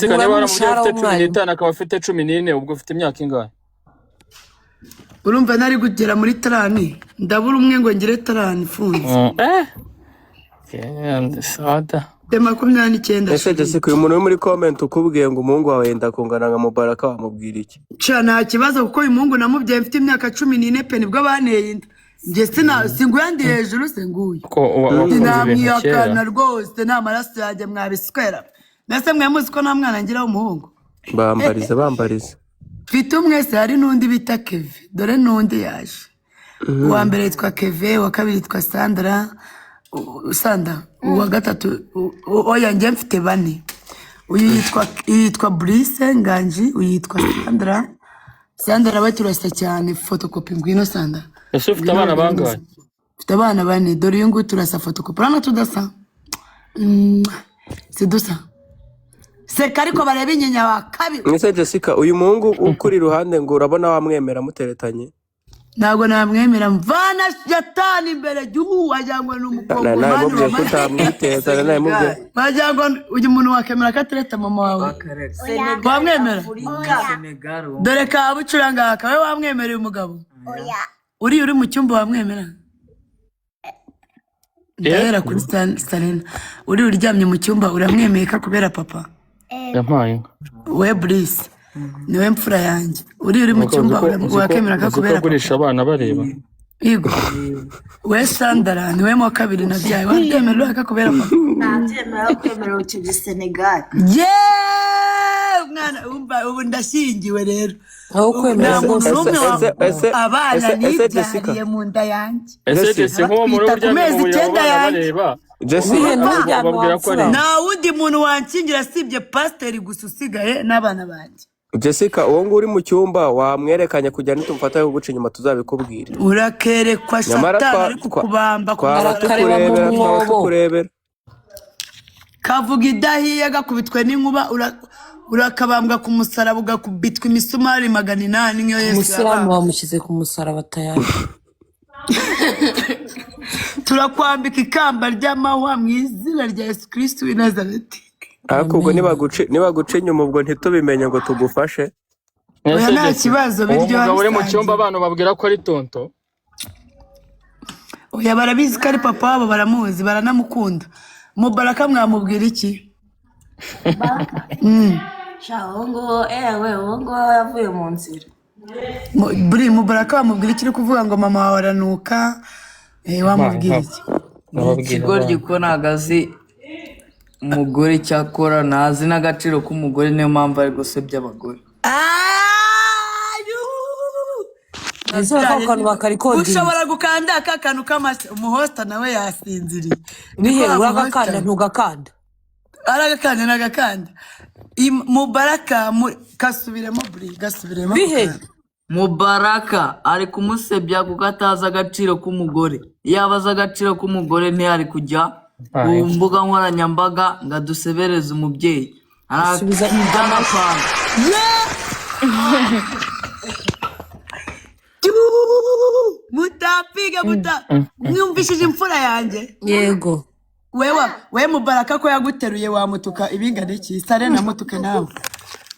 Jessica niba waramubyaye ufite 15 akaba afite 14 ubwo ufite imyaka ingahe? urumva nari gugera muri tarani ndabura umwe ngo ngire tarani funze sada 29. ese Jessica uyu muntu uri muri comment ukubwiye ngo umuhungu wawe yenda kungana nka Mubaraka wamubwira iki? nta kibazo kuko uyu muhungu namubyaye mfite imyaka 14 pe nibwo baneye inda njye singuyandi hejuru singuye namwiyakana rwose nta maraso yanjye mwabiswera mbese mwe muzi ko nta mwana ngira w'umuhungu bambarize mfite umwe se hari n'undi bita Keve dore n'undi yaje uwa mbere yitwa Keve uwa kabiri yitwa Sandra uwa gatatu oya njye mfite 4 uyu yitwa Brice Nganji uyu yitwa Sandra we turasa cyane photocopy ngwino Sandra ese ufite abana bangahe? Mfite abana 4 dore uyu nguyu turasa photocopy rana tudasa sidusa seka ariko bareba inyinya wa kabiri. Ese Jessica uyu muhungu ukuri ruhande ngo urabona wamwemera muteretanye? Ntabwo namwemera mvana yatani imbere gihu wajyangwa n'umukobwa mani watamwiteza naye mubye wajyangwa uyu muntu wakemera katereta mama wawe wamwemera dore ka bucuranga akawe wamwemereye umugabo uri mu cyumba wamwemera ndahera kuri Stalin uri uryamye mu cyumba uramwemeye ka kubera papa yampaye we Brice niwe mfura yanjye uri mu cyumba wakemera ka kubera kugurisha abana bareba yego we Sandra niwe mu kabiri nabyaye wandemera ka kubera papa nabyemera kwemera ukije Senegal mwana umva ubu ndashingiwe rero aho kwemera abana nibyariye mu nda yanjye ese nko muri bareba babwira ko ari nta wundi muntu wankingira sibye pasiteri gusa usigaye n'abana banjye. Jessica uwo ngo uri mu cyumba wamwerekanye kujya nitumfata kuguca inyuma tuzabikubwira urakerekwa satani ari kukubamba kurebera kavuga idahiye gakubitwe n'inkuba urakabambwa ku musaraba ugakubitwa imisumari 800 niyo Yesu umusiramu wamushyize ku musaraba tayari turakwambika ikamba ry'amahwa mu izina rya Yesu Kristo w'i Nazareti. ariko ubwo nibaguca inyuma ubwo ntitubimenye ngo tugufashe oya nta kibazo biryo uri mu cyumba abantu babwira ko ari tonto oya barabizi ko ari papa wabo baramuzi baranamukunda Mubaraka mwamubwira iki Shawongo wongo yavuye mu nzira buri Mubaraka wamubwira iki kuvuga ngo mama wawe aranuka wamubwira iki ikigoryi ko nagazi umugore cyakora nazi n'agaciro k'umugore niyo mpamvu ari gusebya abagore ushobora gukanda aka kantu k'amase umuhosta nawe yasinziriye bihe uragakanda ntugakanda aragakanda n'agakanda Mubaraka kasubiremo buri gasubiremo bihe Mubaraka ari kumusebya kuko atazi agaciro k'umugore yaba azi agaciro k'umugore ntiyari kujya ku mbuga nkoranyambaga ngo adusebereze umubyeyi arasubiza n'amafaranga mutapiga mwumvishije imfura yanjye yego we Mubaraka ko yaguteruye wamutuka ibingana iki sare na mutuke nawe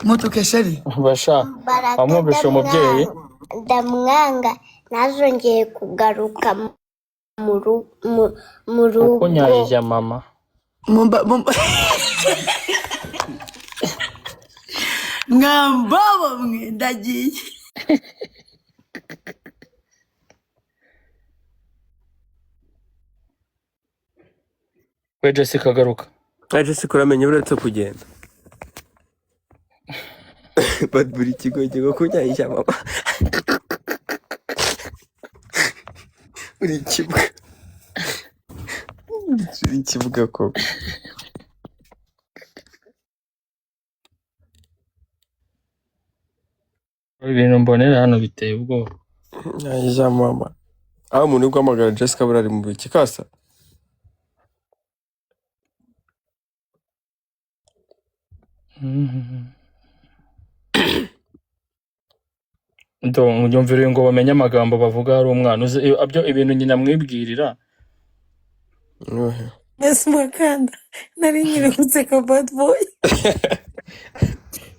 mutuke sheri basha amwumvisha umubyeyi ndamwanga nazongeye kugaruka mu rugo kunyarija mama mwambabo mwe ndagiye we Jessica garuka Jessica uramenye uretse kugenda buri kigo kunyarija mama uri kibuga koko ibintu mbonera hano biteye ubwoba nyarija mama aho umuntu ugwamagara Jessica burari mu biki kasa Nyumvira ngo bamenye amagambo bavuga hari umwana uzi abyo ibintu nyina mwibwirira Yes Makanda nari nyine guseka bad boy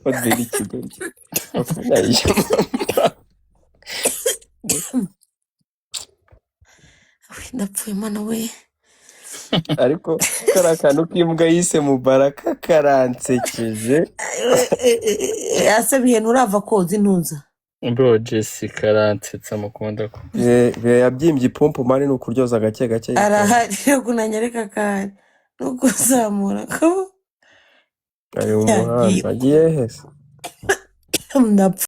Odiri ikigoryi afanya ijambo ndapfuye mana we. ariko kariya kantu k'imbwa yise Mubaraka karansekeje. Ase bihe nturava koza intuza. Bro Jessica aransetsa mukunda ko. Yabyimbye ipompo mani ni ukuryoza gake gake. Arahari yo kunanyereka kare no kuzamura ko Ayo muhanzi agiye hese. ndapfuye.